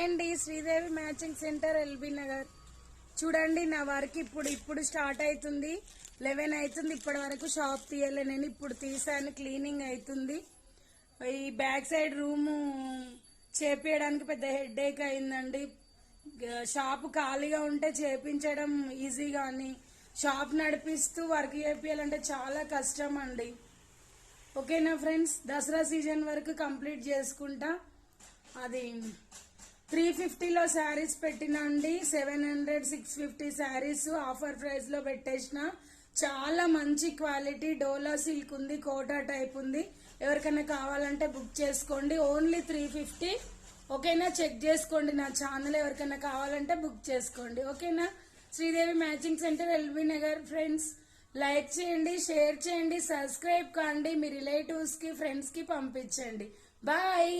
అండి, Sridevi matching centre LB Nagar. చూడండి నా వర్క్ ఇప్పుడు స్టార్ట్ అవుతుంది. 11 అవుతుంది. ఇప్పటి వరకు షాప్ తీయలే, నేను ఇప్పుడు తీసాను. క్లీనింగ్ అవుతుంది. ఈ బ్యాక్ సైడ్ రూము చేపించడానికి పెద్ద హెడేక్ అయిందండి. షాప్ ఖాళీగా ఉంటే చేపించడం ఈజీ, కానీ షాప్ నడిపిస్తూ వర్క్ చేపియాలంటే చాలా కష్టం అండి. ఓకేనా ఫ్రెండ్స్, దసరా సీజన్ వరకు కంప్లీట్ చేసుకుంటా. అది 350లో శారీస్ పెట్టినా అండి. 700, 650 శారీస్ ఆఫర్ ప్రైస్ లో పెట్టేసిన. చాలా మంచి క్వాలిటీ డోలా సిల్క్ ఉంది, కోటా టైప్ ఉంది. ఎవరికైనా కావాలంటే బుక్ చేసుకోండి. ఓన్లీ 350. ఓకేనా, చెక్ చేసుకోండి నా ఛానల్. ఎవరికైనా కావాలంటే బుక్ చేసుకోండి. ఓకేనా, Sridevi matching centre LB Nagar. Friends, like చేయండి, షేర్ చేయండి, సబ్స్క్రైబ్ కాండి. మీ రిలేటివ్స్ కి, ఫ్రెండ్స్ కి పంపించండి. బాయ్.